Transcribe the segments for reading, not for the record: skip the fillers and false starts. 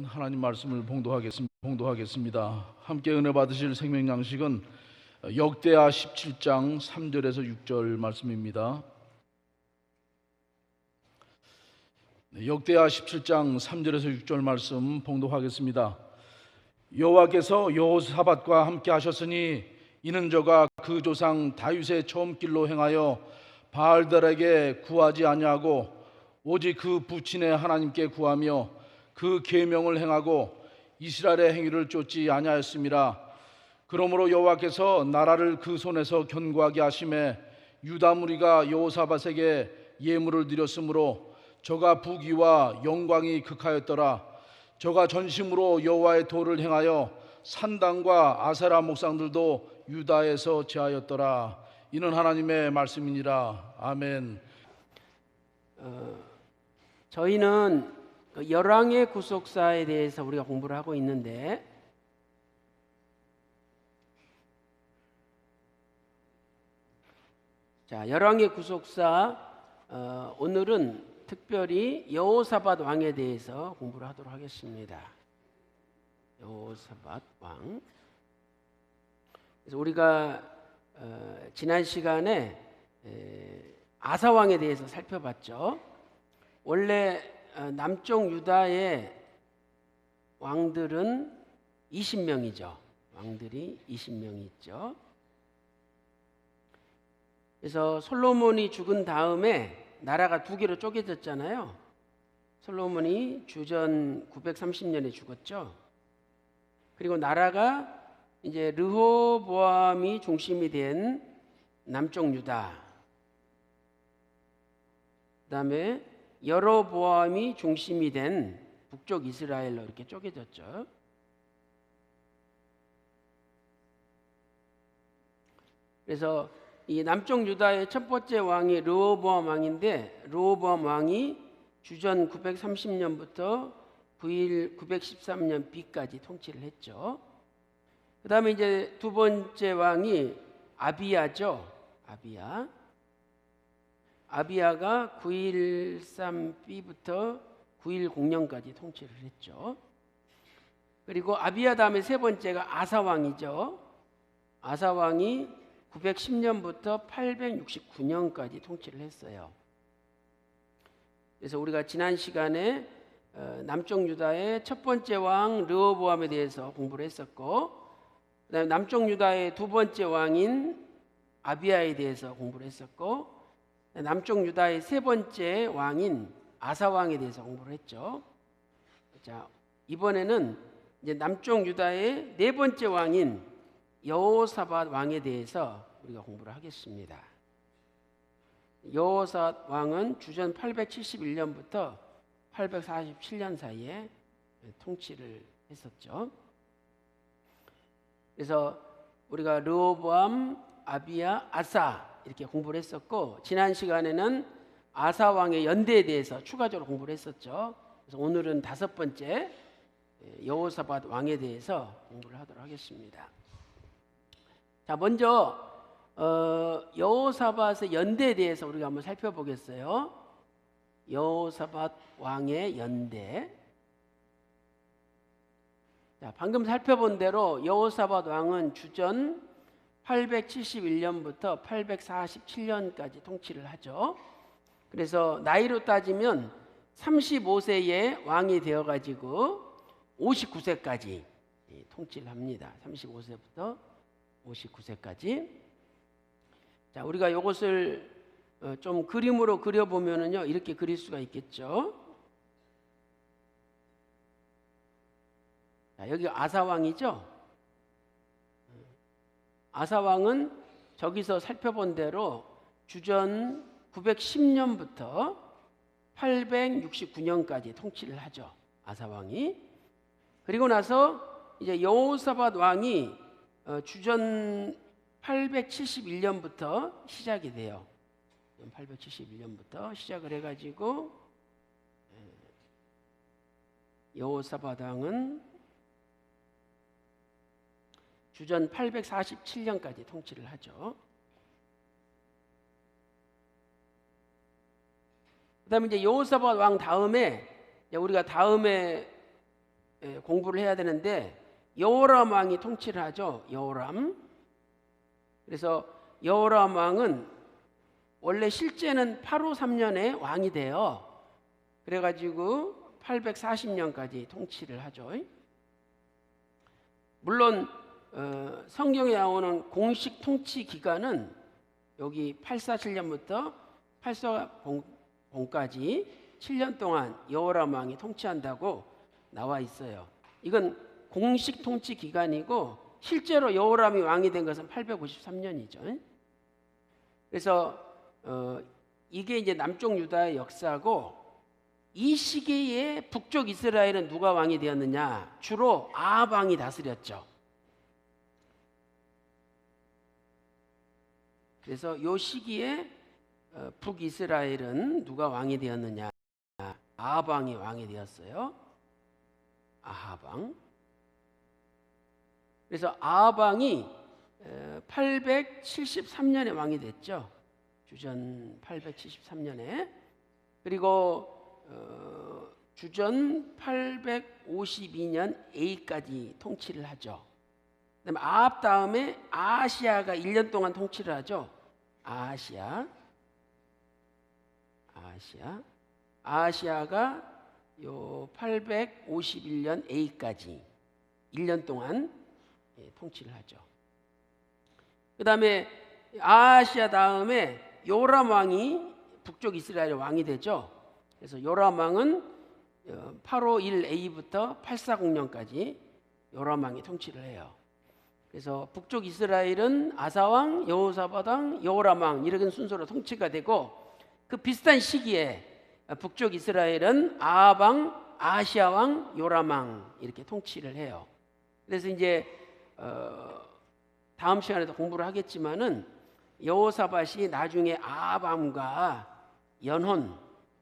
하나님 말씀을 봉독하겠습니다. 함께 은혜 받으실 생명 양식은 역대하 17장 3절에서 6절 말씀입니다. 역대하 17장 3절에서 6절 말씀 봉독하겠습니다. 여호와께서 여호사밧과 함께 하셨으니 이는 저가 그 조상 다윗의 처음 길로 행하여 바알들에게 구하지 아니하고 오직 그 부친의 하나님께 구하며 그 계명을 행하고 이스라엘의 행위를 쫓지 아니하였음이라. 그러므로 여호와께서 나라를 그 손에서 견고하게 하심에 유다 무리가 여호사밧에게 예물을 드렸으므로 저가 부귀와 영광이 극하였더라. 저가 전심으로 여호와의 도를 행하여 산당과 아세라 목상들도 유다에서 제하였더라. 이는 하나님의 말씀이니라. 아멘. 저희는 열왕의 구속사에 대해서 우리가 공부를 하고 있는데, 자, 열왕의 구속사, 오늘은 특별히 여호사밧 왕에 대해서 공부를 하도록 하겠습니다. 여호사밧 왕. 그래서 우리가 지난 시간에 아사 왕에 대해서 살펴봤죠. 원래 남쪽 유다의 왕들은 20명이죠. 왕들이 20명이 있죠. 그래서 솔로몬이 죽은 다음에 나라가 두 개로 쪼개졌잖아요. 솔로몬이 주전 930년에 죽었죠. 그리고 나라가 이제 르호보암이 중심이 된 남쪽 유다, 그다음에 여로보암이 중심이 된 북쪽 이스라엘로 이렇게 쪼개졌죠. 그래서 이 남쪽 유다의 첫 번째 왕이 르호보암 왕인데, 르호보암 왕이 주전 930년부터 913년 B까지 통치를 했죠. 그 다음에 이제 두 번째 왕이 아비야죠. 아비야가 913B부터 910년까지 통치를 했죠. 그리고 아비야 다음에 세 번째가 아사왕이죠. 아사왕이 910년부터 869년까지 통치를 했어요. 그래서 우리가 지난 시간에 남쪽 유다의 첫 번째 왕 르호보암에 대해서 공부를 했었고, 그다음에 남쪽 유다의 두 번째 왕인 아비야에 대해서 공부를 했었고, 남쪽 유다의 세 번째 왕인 아사 왕에 대해서 공부를 했죠. 자, 이번에는 이제 남쪽 유다의 네 번째 왕인 여호사밧 왕에 대해서 우리가 공부를 하겠습니다. 여호사밧 왕은 주전 871년부터 847년 사이에 통치를 했었죠. 그래서 우리가 르호보암, 아비야, 아사 이렇게 공부를 했었고, 지난 시간에는 아사 왕의 연대에 대해서 추가적으로 공부를 했었죠. 그래서 오늘은 다섯 번째 여호사밧 왕에 대해서 공부를 하도록 하겠습니다. 자, 먼저 여호사밧의 연대에 대해서 우리가 한번 살펴보겠어요. 여호사밧 왕의 연대. 자, 방금 살펴본 대로 여호사밧 왕은 주전 871년부터 847년까지 통치를 하죠. 그래서 나이로 따지면 35세에 왕이 되어가지고 59세까지 통치를 합니다. 35세부터 59세까지. 자, 우리가 이것을 좀 그림으로 그려보면요, 이렇게 그릴 수가 있겠죠. 자, 여기 아사왕이죠. 아사왕은 저기서 살펴본 대로 주전 910년부터 869년까지 통치를 하죠. 아사왕이. 그리고 나서 이제 여호사밧 왕이 주전 871년부터 시작이 돼요. 871년부터 시작을 해가지고 여호사밧 왕은 주전 847년까지 통치를 하죠. 그다음에 이제 여호사밧 왕 다음에 우리가 다음에 공부를 해야 되는데 여호람 왕이 통치를 하죠. 여호람. 그래서 여호람 왕은 원래 실제는 8호 3년에 왕이 돼요. 그래가지고 840년까지 통치를 하죠. 물론 성경에 나오는 공식 통치 기간은 여기 847년부터 840까지 7년 동안 여호람 왕이 통치한다고 나와 있어요. 이건 공식 통치 기간이고 실제로 여호람이 왕이 된 것은 853년이죠. 그래서 이게 이제 남쪽 유다의 역사고, 이 시기에 북쪽 이스라엘은 누가 왕이 되었느냐? 주로 아합 왕이 다스렸죠. 그래서 이 시기에 북이스라엘은 누가 왕이 되었느냐? 아합 왕이 왕이 되었어요. 아합 왕. 그래서 아합 왕이 873년에 왕이 됐죠. 주전 873년에. 그리고 주전 852년 A까지 통치를 하죠. 그다음에 아합 다음에 아하시아가 1년 동안 통치를 하죠. 아하시아가 요 851년 A까지 1년 동안 통치를 하죠. 그다음에 아하시아 다음에 요람 왕이 북쪽 이스라엘의 왕이 되죠. 그래서 요람 왕은 851 A부터 840년까지 요람 왕이 통치를 해요. 그래서 북쪽 이스라엘은 아사 왕, 여호사밧 왕, 여호람 왕 이런 순서로 통치가 되고, 그 비슷한 시기에 북쪽 이스라엘은 아합 왕, 아하시아 왕, 요람 왕 이렇게 통치를 해요. 그래서 이제 다음 시간에도 공부를 하겠지만은 여호사밧이 나중에 아합 왕과 연혼,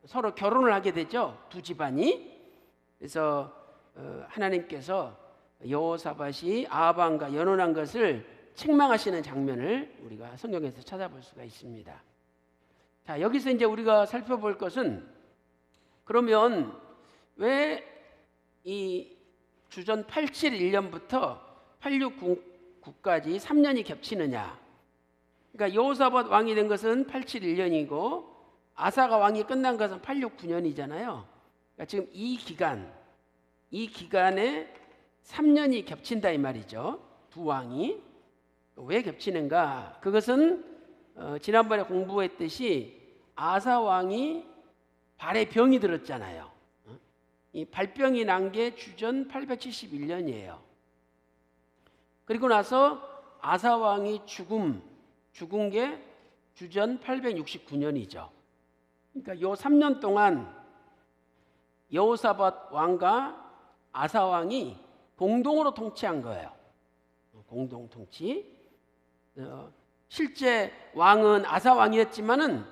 서로 결혼을 하게 되죠. 두 집안이. 그래서 하나님께서 여호사밧이 아합 왕과 연혼한 것을 책망하시는 장면을 우리가 성경에서 찾아볼 수가 있습니다. 자, 여기서 이제 우리가 살펴볼 것은, 그러면 왜 이 주전 871년부터 869까지 3년이 겹치느냐? 그러니까 여호사밧 왕이 된 것은 871년이고 아사가 왕이 끝난 것은 869년이잖아요. 그러니까 지금 이 기간에 3년이 겹친다 이 말이죠. 두 왕이. 왜 겹치는가? 그것은 지난번에 공부했듯이 아사 왕이 발에 병이 들었잖아요. 이 발병이 난 게 주전 871년이에요. 그리고 나서 아사 왕이 죽은 게 주전 869년이죠. 그러니까 요 3년 동안 여호사밧 왕과 아사 왕이 공동으로 통치한 거예요. 공동 통치. 실제 왕은 아사 왕이었지만은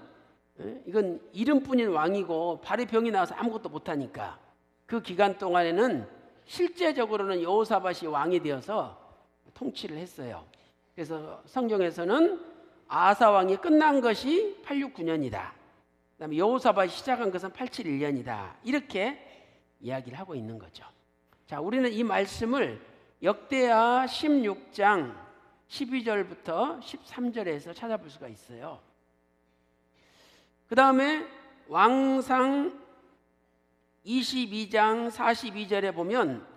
이건 이름뿐인 왕이고 발에 병이 나와서 아무것도 못하니까 그 기간 동안에는 실제적으로는 여호사밧이 왕이 되어서 통치를 했어요. 그래서 성경에서는 아사 왕이 끝난 것이 869년이다. 그다음에 여호사밧이 시작한 것은 871년이다. 이렇게 이야기를 하고 있는 거죠. 자, 우리는 이 말씀을 역대하 16장 12절부터 13절에서 찾아볼 수가 있어요. 그 다음에 왕상 22장 42절에 보면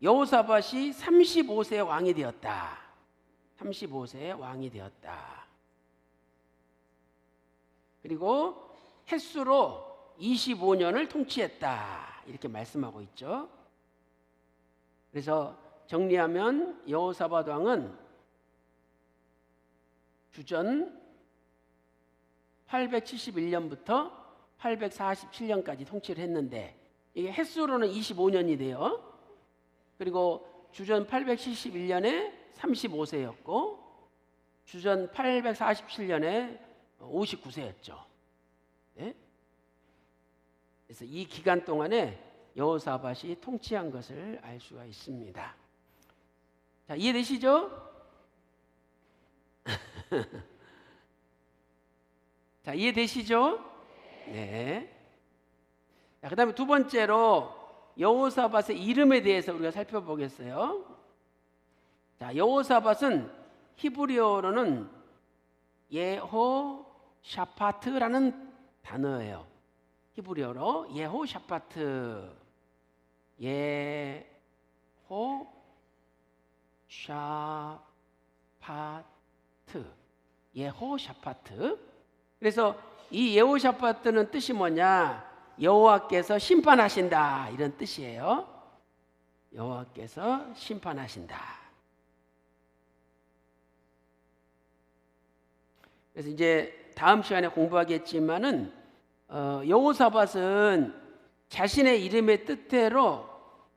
여호사밧이 35세 왕이 되었다. 35세 왕이 되었다. 그리고 횟수로 25년을 통치했다. 이렇게 말씀하고 있죠. 그래서 정리하면 여호사밧 왕은 주전 871년부터 847년까지 통치를 했는데 이게 횟수로는 25년이 돼요. 그리고 주전 871년에 35세였고 주전 847년에 59세였죠. 네? 그래서 이 기간 동안에 여호사밧이 통치한 것을 알 수가 있습니다. 자, 이해되시죠? 자, 이해되시죠? 네. 자, 그다음에 두 번째로 여호사밧의 이름에 대해서 우리가 살펴보겠어요. 자, 여호사밧은 히브리어로는 예호샤파트라는 단어예요. 히브리어로 예호샤파트, 예호샤파트. 그래서 이 예호샤파트는 뜻이 뭐냐? 여호와께서 심판하신다, 이런 뜻이에요. 여호와께서 심판하신다. 그래서 이제 다음 시간에 공부하겠지만은 여호사밧은 자신의 이름의 뜻대로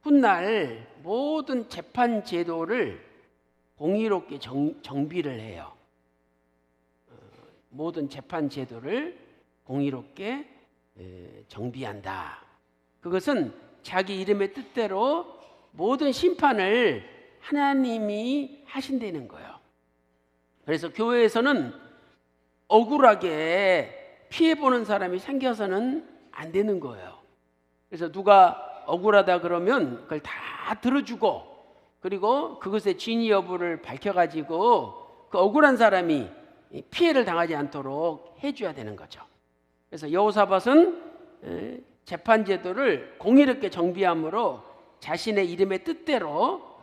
훗날 모든 재판 제도를 공의롭게 정비를 해요. 모든 재판 제도를 공의롭게 정비한다. 그것은 자기 이름의 뜻대로 모든 심판을 하나님이 하신다는 거예요. 그래서 교회에서는 억울하게 피해보는 사람이 생겨서는 안 되는 거예요. 그래서 누가 억울하다 그러면 그걸 다 들어주고, 그리고 그것의 진위 여부를 밝혀가지고 그 억울한 사람이 피해를 당하지 않도록 해줘야 되는 거죠. 그래서 여호사밧은 재판 제도를 공의롭게 정비함으로 자신의 이름의 뜻대로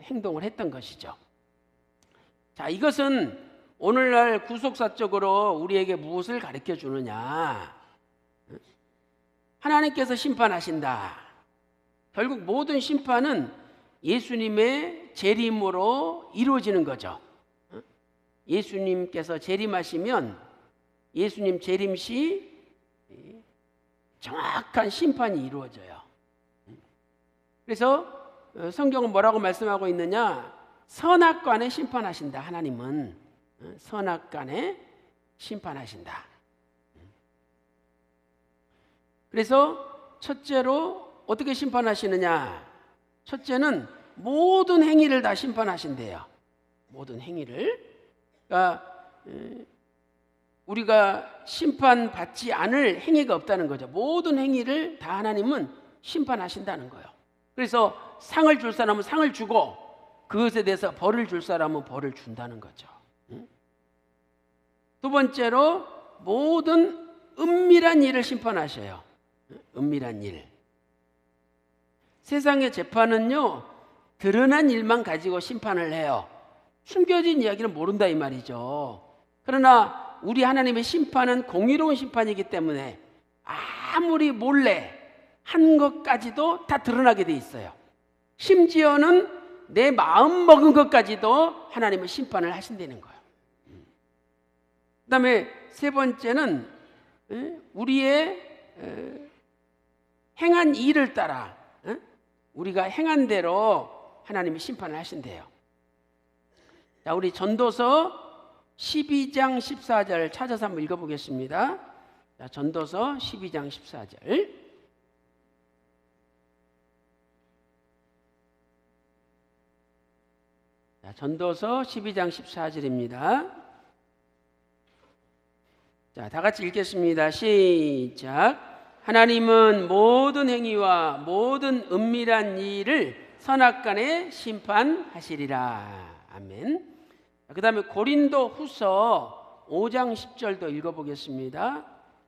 행동을 했던 것이죠. 자, 이것은 오늘날 구속사적으로 우리에게 무엇을 가르쳐 주느냐? 하나님께서 심판하신다. 결국 모든 심판은 예수님의 재림으로 이루어지는 거죠. 예수님께서 재림하시면 예수님 재림 시 정확한 심판이 이루어져요. 그래서 성경은 뭐라고 말씀하고 있느냐? 선악간에 심판하신다. 하나님은 선악간에 심판하신다. 그래서 첫째로 어떻게 심판하시느냐? 첫째는 모든 행위를 다 심판하신대요. 모든 행위를. 그러니까 우리가 심판받지 않을 행위가 없다는 거죠. 모든 행위를 다 하나님은 심판하신다는 거예요. 그래서 상을 줄 사람은 상을 주고 그것에 대해서 벌을 줄 사람은 벌을 준다는 거죠. 두 번째로 모든 은밀한 일을 심판하셔요. 은밀한 일. 세상의 재판은요, 드러난 일만 가지고 심판을 해요. 숨겨진 이야기는 모른다 이 말이죠. 그러나 우리 하나님의 심판은 공의로운 심판이기 때문에 아무리 몰래 한 것까지도 다 드러나게 돼 있어요. 심지어는 내 마음 먹은 것까지도 하나님은 심판을 하신다는 거예요. 그 다음에 세 번째는 우리의 행한 일을 따라 우리가 행한 대로 하나님이 심판을 하신대요. 자, 우리 전도서 12장 14절 찾아서 한번 읽어보겠습니다. 자, 전도서 12장 14절. 자, 전도서 12장 14절입니다. 자, 다 같이 읽겠습니다. 시작. 하나님은 모든 행위와 모든 은밀한 일을 선악간에 심판하시리라. 아멘. 그 다음에 고린도 후서 5장 10절도 읽어보겠습니다.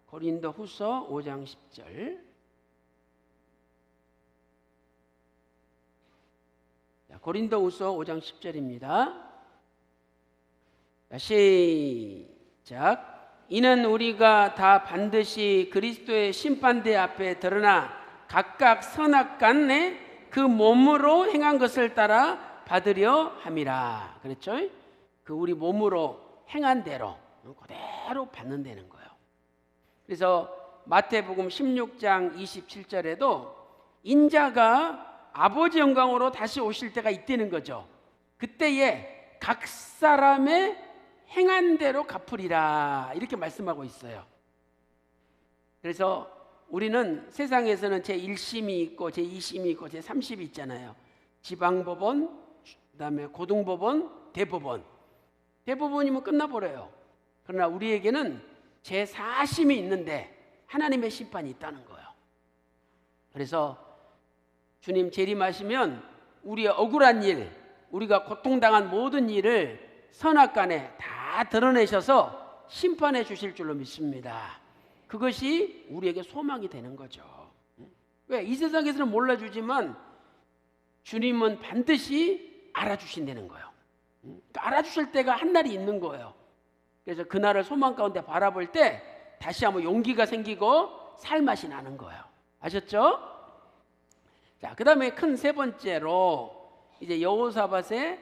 고린도 후서 5장 10절. 고린도 후서 5장 10절입니다. 시작. 이는 우리가 다 반드시 그리스도의 심판대 앞에 드러나 각각 선악간에 그 몸으로 행한 것을 따라 받으려 함이라. 그랬죠? 그 우리 몸으로 행한 대로 그대로 받는다는 거예요. 그래서 마태복음 16장 27절에도 인자가 아버지 영광으로 다시 오실 때가 있다는 거죠. 그때에 각 사람의 행한 대로 갚으리라, 이렇게 말씀하고 있어요. 그래서 우리는 세상에서는 제1심이 있고 제2심이 있고 제3심이 있잖아요. 지방법원, 그다음에 고등법원, 대법원. 대법원이면 끝나버려요. 그러나 우리에게는 제4심이 있는데 하나님의 심판이 있다는 거예요. 그래서 주님 재림하시면 우리의 억울한 일, 우리가 고통당한 모든 일을 선악간에 다 드러내셔서 심판해 주실 줄로 믿습니다. 그것이 우리에게 소망이 되는 거죠. 왜? 이 세상에서는 몰라주지만 주님은 반드시 알아주신다는 거예요. 알아주실 때가 한 날이 있는 거예요. 그래서 그날을 소망 가운데 바라볼 때 다시 한번 용기가 생기고 살맛이 나는 거예요. 아셨죠? 자, 그 다음에 큰 세 번째로 이제 여호사밧의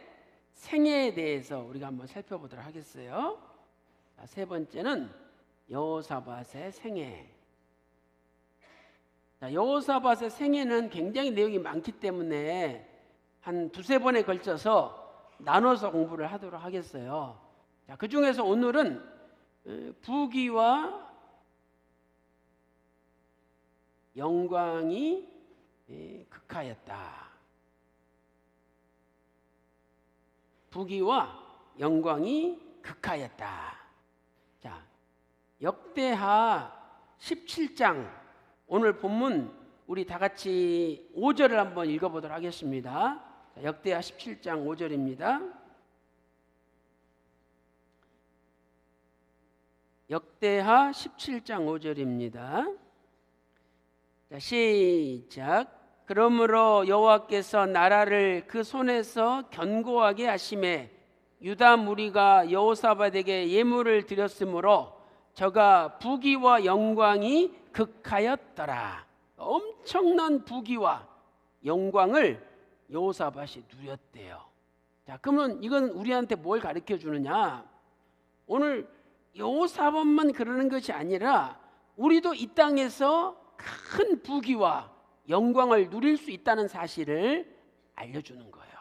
생애에 대해서 우리가 한번 살펴보도록 하겠어요. 자, 세 번째는 여호사밧의 생애. 자, 여호사밧의 생애는 굉장히 내용이 많기 때문에 한 두세 번에 걸쳐서 나눠서 공부를 하도록 하겠어요. 자, 그 중에서 오늘은 부귀와 영광이 극하였다. 부귀와 영광이 극하였다. 자, 역대하 17장 오늘 본문 우리 다 같이 5절을 한번 읽어보도록 하겠습니다. 자, 역대하 17장 5절입니다. 역대하 17장 5절입니다. 자, 시작. 그러므로 여호와께서 나라를 그 손에서 견고하게 하심에 유다 무리가 여호사밧에게 예물을 드렸으므로 저가 부귀와 영광이 극하였더라. 엄청난 부귀와 영광을 여호사밧이 누렸대요. 자, 그러면 이건 우리한테 뭘 가르쳐 주느냐? 오늘 여호사밧만 그러는 것이 아니라 우리도 이 땅에서 큰 부귀와 영광을 누릴 수 있다는 사실을 알려주는 거예요.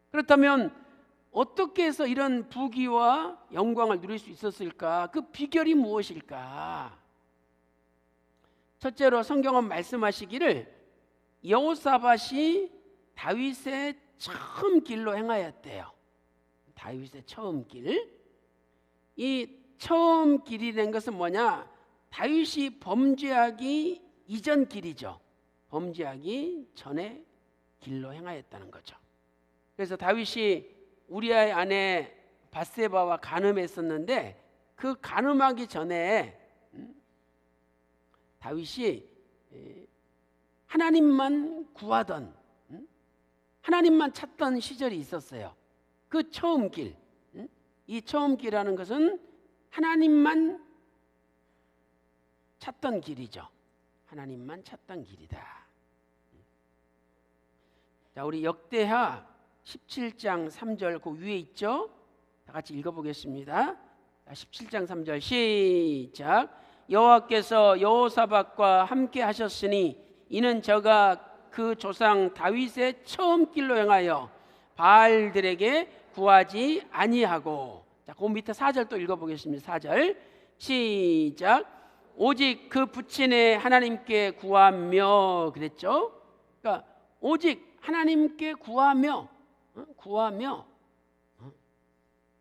그렇다면 어떻게 해서 이런 부귀와 영광을 누릴 수 있었을까? 그 비결이 무엇일까? 첫째로 성경은 말씀하시기를 여호사밧이 다윗의 처음 길로 행하였대요. 다윗의 처음 길. 이 처음 길이 된 것은 뭐냐? 다윗이 범죄하기 이전 길이죠. 범죄하기 전에 길로 행하였다는 거죠. 그래서 다윗이 우리아의 아내 밧세바와 간음했었는데 그 간음하기 전에 다윗이 하나님만 구하던, 하나님만 찾던 시절이 있었어요. 그 처음 길, 이 처음 길이라는 것은 하나님만 찾던 길이죠. 하나님만 찾던 길이다. 자, 우리 역대하 17장 3절 그 위에 있죠? 다 같이 읽어보겠습니다. 17장 3절 시작. 여호와께서 여호사밧과 함께 하셨으니 이는 저가 그 조상 다윗의 처음 길로 행하여 바알들에게 구하지 아니하고. 자, 그 밑에 4절 또 읽어보겠습니다. 4절 시작. 오직 그 부친의 하나님께 구하며 그랬죠. 그러니까 오직 하나님께 구하며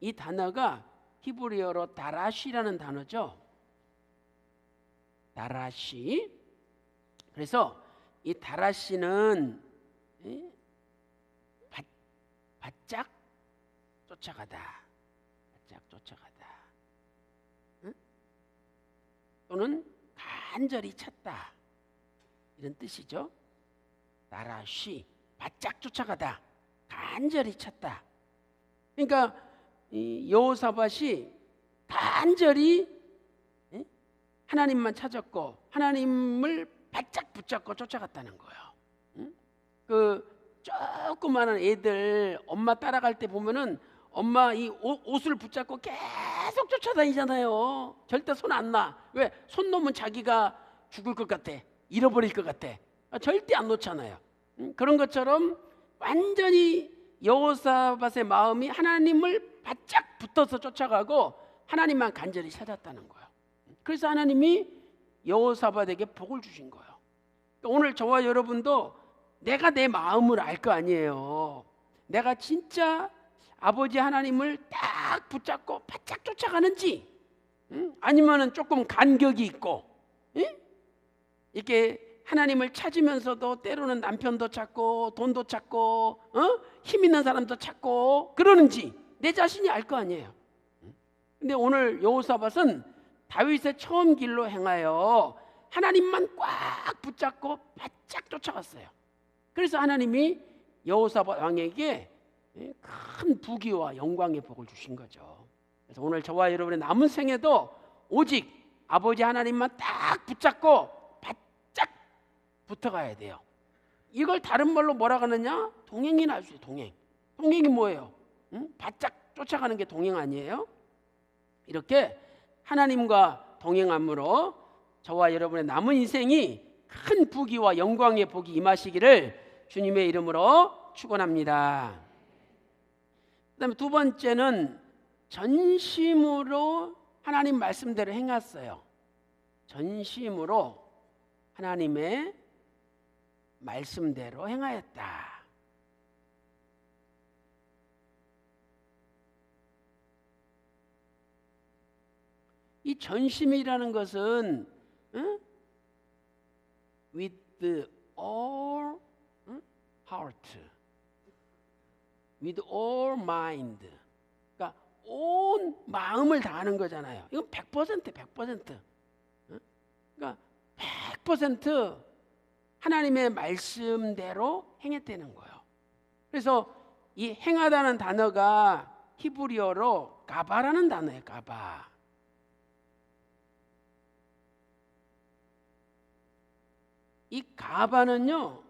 이 단어가 히브리어로 다라시라는 단어죠. 다라시. 그래서 이 다라시는 바짝 쫓아가다. 바짝 쫓아가다. 또는 간절히 찾다. 이런 뜻이죠. 다라시. 바짝 쫓아가다. 간절히 찾다. 그러니까 여호사밧이 간절히 하나님만 찾았고 하나님을 바짝 붙잡고 쫓아갔다는 거예요. 그 조그마한 애들 엄마 따라갈 때 보면은 엄마 이 옷을 붙잡고 계속 쫓아다니잖아요. 절대 손 안 놔. 왜? 손 놓으면 자기가 죽을 것 같아. 잃어버릴 것 같아. 절대 안 놓잖아요. 그런 것처럼 완전히 여호사밧의 마음이 하나님을 바짝 붙어서 쫓아가고 하나님만 간절히 찾았다는 거예요. 그래서 하나님이 여호사밧에게 복을 주신 거예요. 오늘 저와 여러분도 내가 내 마음을 알 거 아니에요. 내가 진짜 아버지 하나님을 딱 붙잡고 바짝 쫓아가는지, 아니면은 조금 간격이 있고, 이렇게 하나님을 찾으면서도 때로는 남편도 찾고 돈도 찾고 힘 있는 사람도 찾고 그러는지 내 자신이 알 거 아니에요. 근데 오늘 여호사밧은 다윗의 처음 길로 행하여 하나님만 꽉 붙잡고 바짝 쫓아갔어요. 그래서 하나님이 여호사밧 왕에게 큰 부귀와 영광의 복을 주신 거죠. 그래서 오늘 저와 여러분의 남은 생에도 오직 아버지 하나님만 딱 붙잡고 바짝 붙어가야 돼요. 이걸 다른 말로 뭐라 하느냐? 동행이나 할 수 있어요. 동행이 뭐예요? 바짝 쫓아가는 게 동행 아니에요? 이렇게 하나님과 동행함으로 저와 여러분의 남은 인생이 큰 부귀와 영광의 복이 임하시기를 주님의 이름으로 축원합니다. 그다음에 두 번째는 전심으로 하나님 말씀대로 행했어요. 전심으로 하나님의 말씀대로 행하였다. 이 전심이라는 것은 with all heart, with all mind, 그러니까 온 마음을 다하는 거잖아요. 이건 100%. 그러니까 100% 하나님의 말씀대로 행했다는 거예요. 그래서 이 행하다는 단어가 히브리어로 가바라는 단어예요. 가바. 이 가바는요,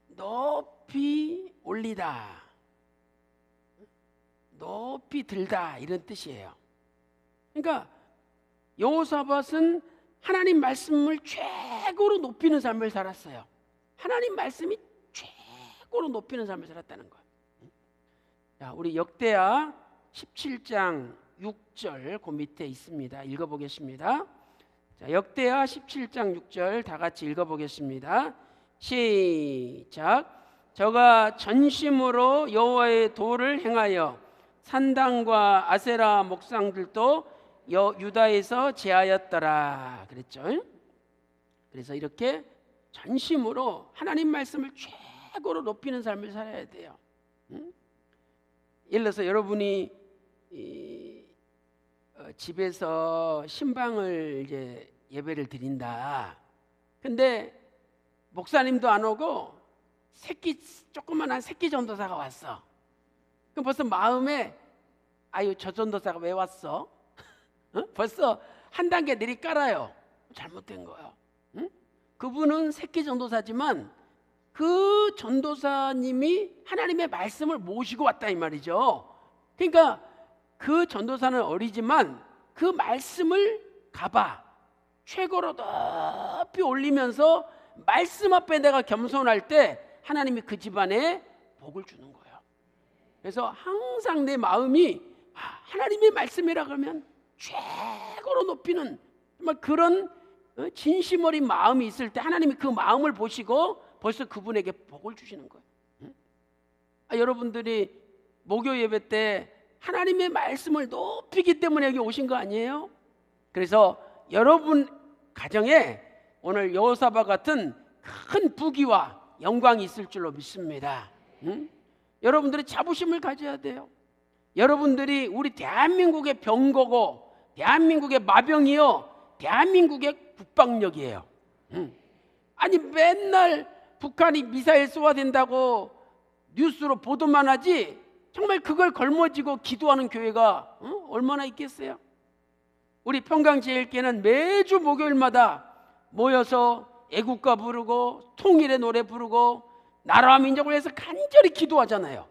높이 올리다, 높이 들다 이런 뜻이에요. 그러니까 여호사밧은 하나님 말씀을 최고로 높이는 삶을 살았어요. 하나님 말씀이 최고로 높이는 삶을 살았다는 거예요. 자, 우리 역대하 17장 6절 그 밑에 있습니다. 읽어보겠습니다. 자, 역대하 17장 6절 다 같이 읽어보겠습니다. 시작. 저가 전심으로 여호와의 도를 행하여 산당과 아세라 목상들도 유다에서 제하였더라 그랬죠. 그래서 이렇게 전심으로 하나님 말씀을 최고로 높이는 삶을 살아야 돼요. 예를 들어서 여러분이 집에서 신방을 이제 예배를 드린다. 근데 목사님도 안 오고 조그만한 새끼 전도사가 왔어. 그럼 벌써 마음에 아유 저 전도사가 왜 왔어? 벌써 한 단계 내리깔아요. 잘못된 거예요. 그분은 새끼 전도사지만 그 전도사님이 하나님의 말씀을 모시고 왔다 이 말이죠. 그러니까 그 전도사는 어리지만 그 말씀을 가봐 최고로 높이 올리면서 말씀 앞에 내가 겸손할 때 하나님이 그 집안에 복을 주는 거예요. 그래서 항상 내 마음이 하나님의 말씀이라 그러면 최고로 높이는 정말 그런 진심 어린 마음이 있을 때 하나님이 그 마음을 보시고 벌써 그분에게 복을 주시는 거예요. 여러분들이 목요 예배 때 하나님의 말씀을 높이기 때문에 여기 오신 거 아니에요? 그래서 여러분 가정에 오늘 여호사밧 같은 큰 부귀와 영광이 있을 줄로 믿습니다. 여러분들이 자부심을 가져야 돼요. 여러분들이 우리 대한민국의 병거고 대한민국의 마병이요 대한민국의 국방력이에요. 아니 맨날 북한이 미사일 쏘아댄다고 뉴스로 보도만 하지 정말 그걸 걸머쥐고 기도하는 교회가 얼마나 있겠어요? 우리 평강제일교회는 매주 목요일마다 모여서 애국가 부르고 통일의 노래 부르고 나라와 민족을 위해서 간절히 기도하잖아요.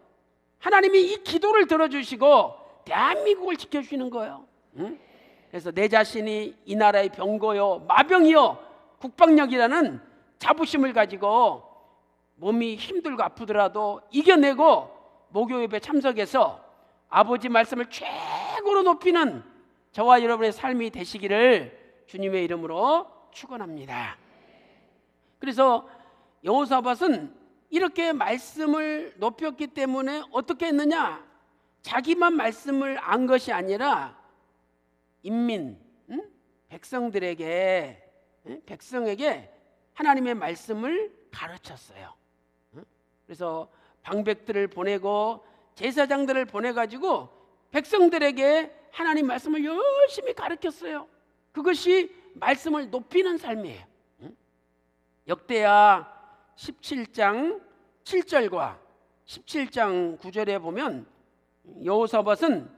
하나님이 이 기도를 들어주시고 대한민국을 지켜주시는 거예요. 그래서 내 자신이 이 나라의 병거요 마병이요 국방력이라는 자부심을 가지고 몸이 힘들고 아프더라도 이겨내고 목요 예배 참석해서 아버지 말씀을 최고로 높이는 저와 여러분의 삶이 되시기를 주님의 이름으로 축원합니다. 그래서 여호사밧은 이렇게 말씀을 높였기 때문에 어떻게 했느냐? 자기만 말씀을 안 것이 아니라 인민, 백성들에게 백성에게 하나님의 말씀을 가르쳤어요. 그래서 방백들을 보내고 제사장들을 보내가지고 백성들에게 하나님 말씀을 열심히 가르쳤어요. 그것이 말씀을 높이는 삶이에요. 역대하 17장 7절과 17장 9절에 보면 여호사밧은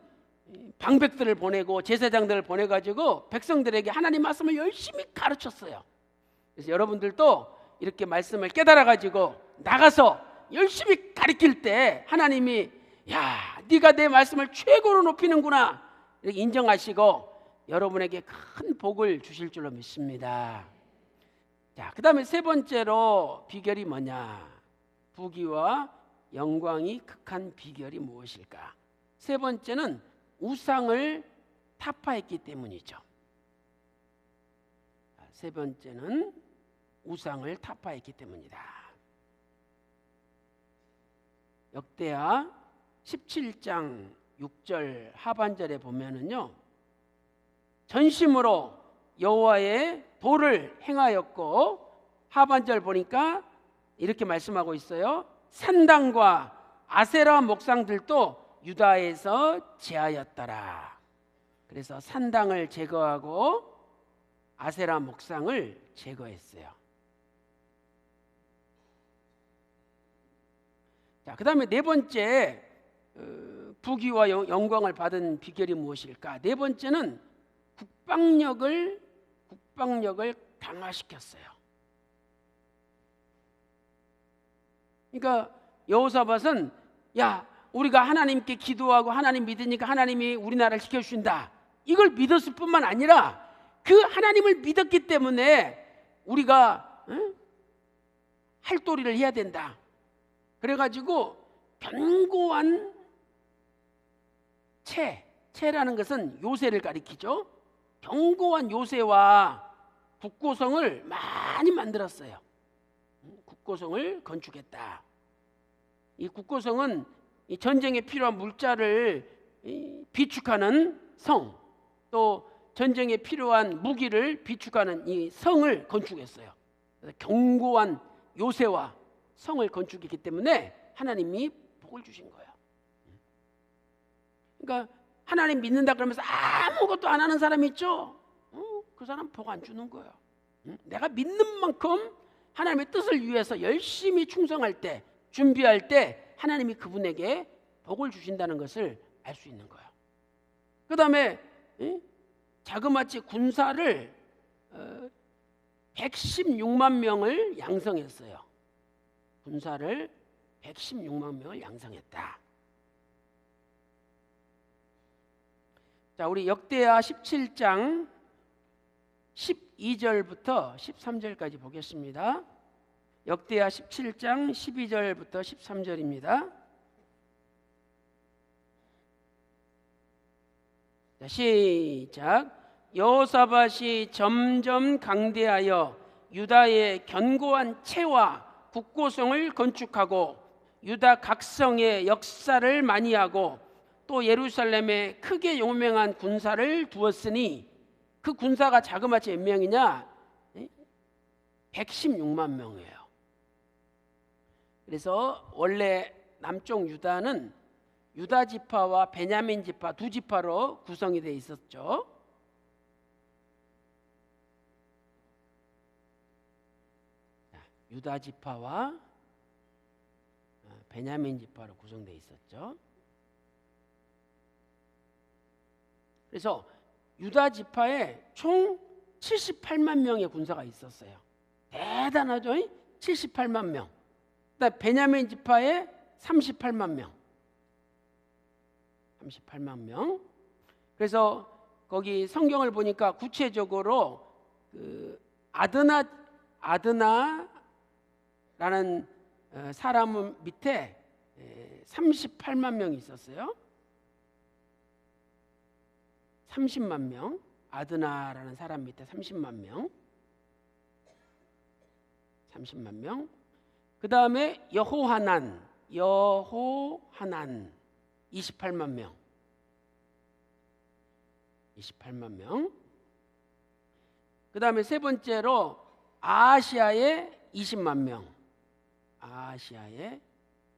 방백들을 보내고 제사장들을 보내가지고 백성들에게 하나님 말씀을 열심히 가르쳤어요. 그래서 여러분들도 이렇게 말씀을 깨달아가지고 나가서 열심히 가르칠 때 하나님이 야, 네가 내 말씀을 최고로 높이는구나 이렇게 인정하시고 여러분에게 큰 복을 주실 줄로 믿습니다. 자, 그 다음에 세 번째로 비결이 뭐냐? 부귀와 영광이 극한 비결이 무엇일까? 세 번째는 우상을 타파했기 때문이죠. 세 번째는 우상을 타파했기 때문이다. 역대하 17장 6절 하반절에 보면은요, 전심으로 여호와의 도를 행하였고, 하반절 보니까 이렇게 말씀하고 있어요. 산당과 아세라 목상들도 유다에서 제하였더라. 그래서 산당을 제거하고 아세라 목상을 제거했어요. 자, 그 다음에 네 번째 부귀와 영광을 받은 비결이 무엇일까? 네 번째는 국방력을 강화시켰어요. 그러니까 여호사밧은 야, 우리가 하나님께 기도하고 하나님 믿으니까 하나님이 우리나라를 지켜주신다, 이걸 믿었을 뿐만 아니라 그 하나님을 믿었기 때문에 우리가 할도리를 해야 된다. 그래가지고 견고한 채라는 것은 요새를 가리키죠. 견고한 요새와 국고성을 많이 만들었어요. 국고성을 건축했다. 이 국고성은 이 전쟁에 필요한 물자를 비축하는 성, 또 전쟁에 필요한 무기를 비축하는 이 성을 건축했어요. 그래서 견고한 요새와 성을 건축했기 때문에 하나님이 복을 주신 거예요. 그러니까 하나님 믿는다 그러면서 아무것도 안 하는 사람이 있죠. 그 사람 복 안 주는 거예요. 내가 믿는 만큼 하나님의 뜻을 위해서 열심히 충성할 때, 준비할 때 하나님이 그분에게 복을 주신다는 것을 알 수 있는 거예요. 그 다음에 자그마치 군사를 116만 명을 양성했어요. 군사를 116만 명을 양성했다. 자, 우리 역대하 17장 12절부터 13절까지 보겠습니다. 역대하 17장 12절부터 13절입니다. 자, 시작. 여호사밧이 점점 강대하여 유다의 견고한 채와 국고성을 건축하고 유다 각성의 역사를 많이 하고 또 예루살렘에 크게 용맹한 군사를 두었으니, 그 군사가 자그마치 몇 명이냐? 116만 명이에요. 그래서 원래 남쪽 유다는 유다 지파와 베냐민 지파 두 지파로 구성이 되어 있었죠. 유다 지파와 베냐민 지파로 구성되어 있었죠. 그래서 유다 지파에 총 78만 명의 군사가 있었어요. 대단하죠? 78만 명. 그다음에 베냐민 지파에 38만 명. 38만 명. 그래서 거기 성경을 보니까 구체적으로 그 아드나라는 사람 밑에 38만 명이 있었어요. 30만 명. 아드나라는 사람 밑에 30만 명. 30만 명. 그 다음에 여호하난 28만 명. 28만 명. 그 그 다음에 세 번째로 아시아에 20만 명. 아시아에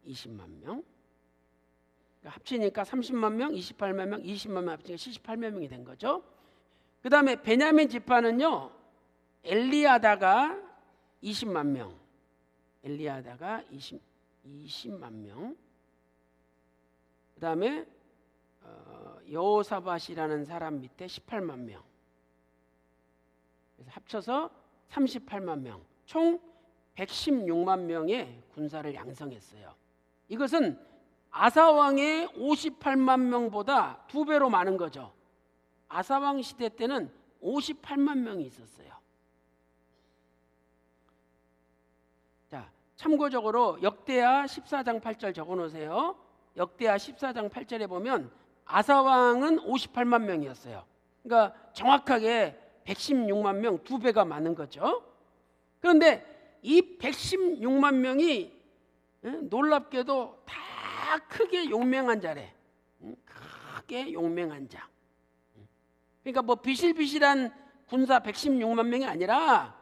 20만 명. 그러니까 합치니까 30만 명, 28만 명, 20만 명 합치니까 78만 명이 된 거죠. 그 다음에 베냐민 지파는요, 엘리아다가 20만 명. 엘리아다가 20만 명. 그 다음에 여호사밧이라는 사람 밑에 18만 명. 그래서 합쳐서 38만 명, 총 116만 명의 군사를 양성했어요. 이것은 아사왕의 58만 명보다 2배로 많은 거죠. 아사왕 시대 때는 58만 명이 있었어요. 자, 참고적으로 역대하 14장 8절 적어놓으세요. 역대하 14장 8절에 보면 아사왕은 58만 명이었어요. 그러니까 정확하게 116만 명, 2배가 많은 거죠. 그런데 이 116만 명이 놀랍게도 다 크게 용맹한 자래. 크게 용맹한 자. 그러니까 뭐 비실비실한 군사 116만 명이 아니라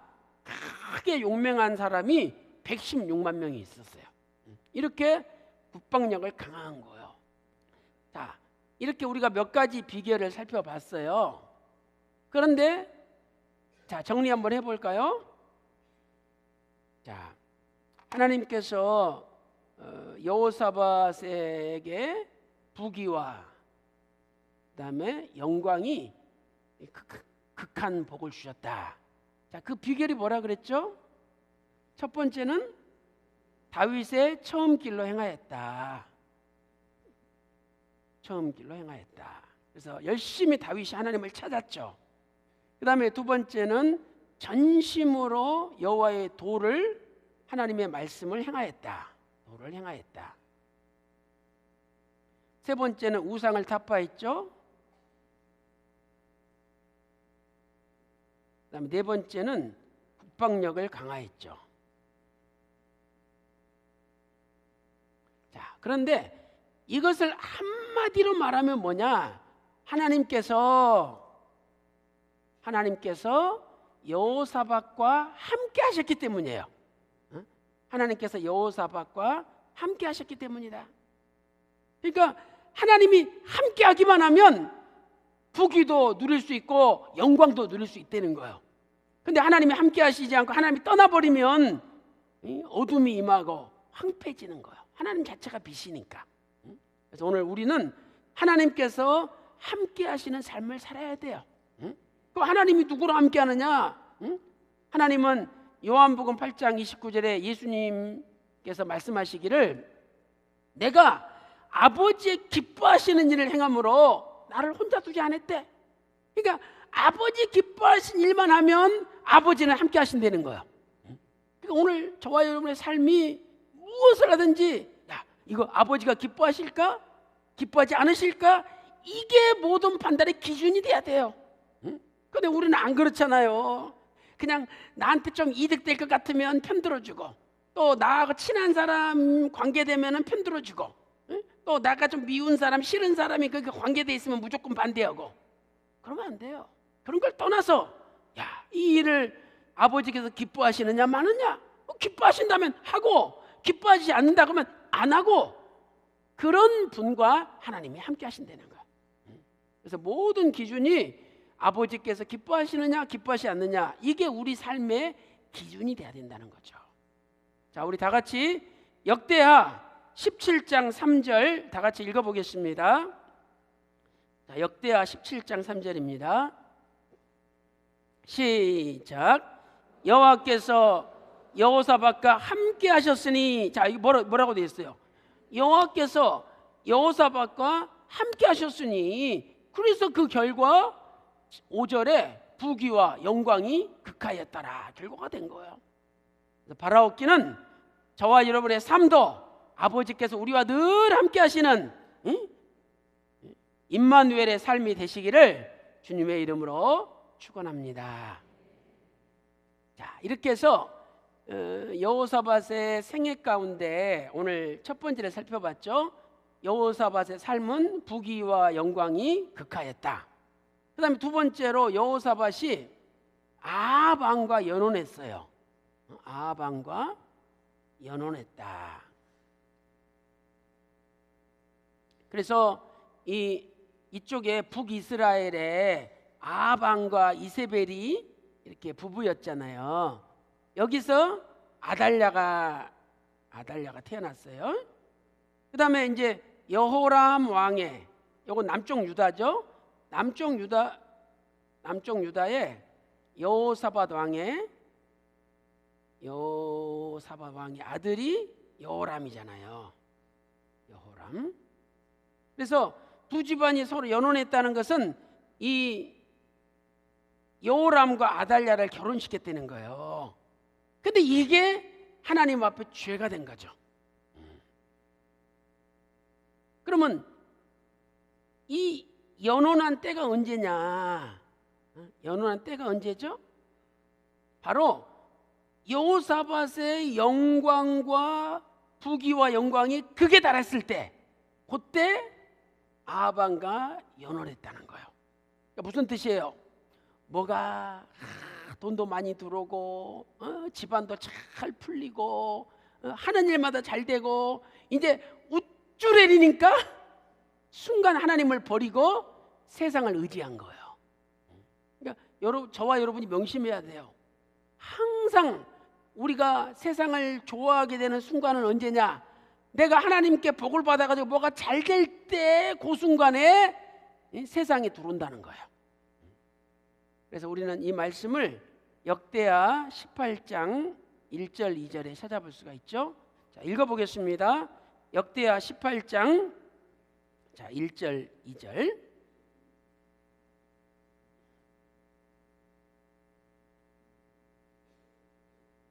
크게 용맹한 사람이 116만 명이 있었어요. 이렇게 국방력을 강화한 거예요. 자, 이렇게 우리가 몇 가지 비결을 살펴봤어요. 그런데 자, 정리 한번 해볼까요? 자, 하나님께서 여호사밧에게 부귀와 그다음에 영광이 극한 복을 주셨다. 자, 그 비결이 뭐라 그랬죠? 첫 번째는 다윗의 처음 길로 행하였다. 처음 길로 행하였다. 그래서 열심히 다윗이 하나님을 찾았죠. 그 다음에 두 번째는 전심으로 여호와의 도를, 하나님의 말씀을 행하였다. 도를 행하였다. 세 번째는 우상을 타파했죠. 그 다음에 네 번째는 국방력을 강화했죠. 자, 그런데 이것을 한마디로 말하면 뭐냐? 하나님께서 여호사밧과 함께 하셨기 때문이에요. 하나님께서 여호사밧과 함께 하셨기 때문이다. 그러니까 하나님이 함께 하기만 하면 부귀도 누릴 수 있고 영광도 누릴 수 있다는 거예요. 근데 하나님이 함께 하시지 않고 하나님이 떠나버리면 어둠이 임하고 황폐해지는 거예요. 하나님 자체가 빛이니까. 그래서 오늘 우리는 하나님께서 함께 하시는 삶을 살아야 돼요. 그 하나님이 누구랑 함께 하느냐? 하나님은 요한복음 8장 29절에 예수님께서 말씀하시기를 내가 아버지의 기뻐하시는 일을 행함으로 나를 혼자 두지 않았대. 그러니까 아버지 기뻐하신 일만 하면 아버지는 함께 하신다는 거예요. 그러니까 오늘 저와 여러분의 삶이 무엇을 하든지 야, 이거 아버지가 기뻐하실까? 기뻐하지 않으실까? 이게 모든 판단의 기준이 돼야 돼요. 근데 우리는 안 그렇잖아요. 그냥 나한테 좀 이득될 것 같으면 편들어주고, 또 나하고 친한 사람 관계되면 편들어주고, 또 나가 좀 미운 사람, 싫은 사람이 그 관계돼 있으면 무조건 반대하고. 그러면 안 돼요. 그런 걸 떠나서 야, 이 일을 아버지께서 기뻐하시느냐 마느냐, 기뻐하신다면 하고, 기뻐하지 않는다 그러면 안 하고, 그런 분과 하나님이 함께 하신다는 거예요. 그래서 모든 기준이 아버지께서 기뻐하시느냐 기뻐하지 않느냐, 이게 우리 삶의 기준이 돼야 된다는 거죠. 자, 우리 다 같이 역대하 17장 3절 다 같이 읽어보겠습니다. 자, 역대하 17장 3절입니다. 시작. 여호와께서 여호사밧과 함께 하셨으니, 자, 이거 뭐라고 되어 있어요? 여호와께서 여호사밧과 함께 하셨으니, 그래서 그 결과 5절에 부귀와 영광이 극하였더라, 결과가 된 거예요. 바라옵기는 저와 여러분의 삶도 아버지께서 우리와 늘 함께 하시는 임마누엘의 삶이 되시기를 주님의 이름으로 축원합니다. 자, 이렇게 해서 여호사밧의 생애 가운데 오늘 첫 번째를 살펴봤죠. 여호사밧의 삶은 부귀와 영광이 극하였다. 그 다음에 두 번째로 여호사밧이 아합 왕과 연혼했어요. 아합 왕과 연혼했다. 그래서 이쪽에 북이스라엘에 아합 왕과 이세벨이 이렇게 부부였잖아요. 여기서 아달랴가 태어났어요. 그다음에 이제 여호람 왕의, 요건 남쪽 유다죠. 남쪽 유다에 여호사밧 왕의 아들이 여호람이잖아요. 여호람. 그래서 두 집안이 서로 연혼했다는 것은 이 여호람과 아달랴를 결혼시켰다는 거예요. 근데 이게 하나님 앞에 죄가 된 거죠. 그러면 이 연혼한 때가 언제냐? 연혼한 때가 언제죠? 바로 여호사밧의 영광과 부귀와 영광이 극에 달했을 때, 그때 아합 왕과 연혼했다는 거예요. 그러니까 무슨 뜻이에요? 뭐가 돈도 많이 들어오고 집안도 잘 풀리고 하는 일마다 잘 되고 이제 우쭐해리니까 순간 하나님을 버리고 세상을 의지한 거예요. 그러니까 저와 여러분이 명심해야 돼요. 항상 우리가 세상을 좋아하게 되는 순간은 언제냐? 내가 하나님께 복을 받아가지고 뭐가 잘 될 때 그 순간에 세상에 들어온다는 거예요. 그래서 우리는 이 말씀을 역대하 18장 1절 2절에 찾아볼 수가 있죠. 자, 읽어보겠습니다. 역대하 18장 1절 2절.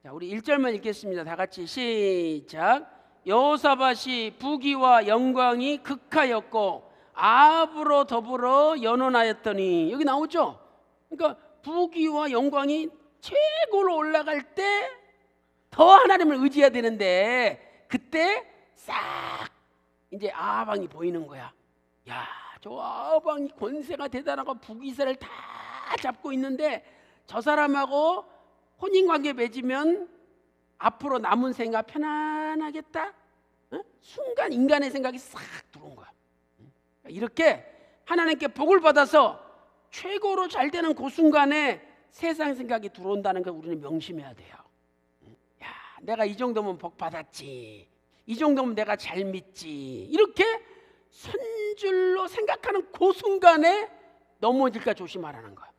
자, 우리 1절만 읽겠습니다. 다 같이 시작. 여호사밧이 부귀와 영광이 극하였고 아합으로 더불어 연혼하였더니, 여기 나오죠. 그러니까 부귀와 영광이 최고로 올라갈 때 더 하나님을 의지해야 되는데, 그때 싹 이제 아합 왕이 보이는 거야. 야, 저 아합 왕이 권세가 대단하고 북이스라엘 다 잡고 있는데 저 사람하고 혼인관계 맺으면 앞으로 남은 생각 편안하겠다. 순간 인간의 생각이 싹 들어온 거야. 이렇게 하나님께 복을 받아서 최고로 잘 되는 그 순간에 세상 생각이 들어온다는 걸 우리는 명심해야 돼요. 야, 내가 이 정도면 복 받았지, 이 정도면 내가 잘 믿지, 이렇게 선줄로 생각하는 그 순간에 넘어질까 조심하라는 거야.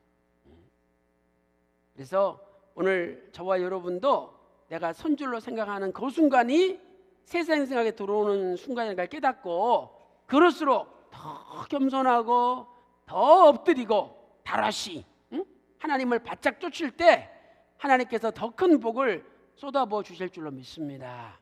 그래서 오늘 저와 여러분도 내가 선줄로 생각하는 그 순간이 세상 생각에 들어오는 순간인 걸 깨닫고, 그럴수록 더 겸손하고 더 엎드리고 다라시 하나님을 바짝 쫓을 때 하나님께서 더 큰 복을 쏟아부어 주실 줄로 믿습니다.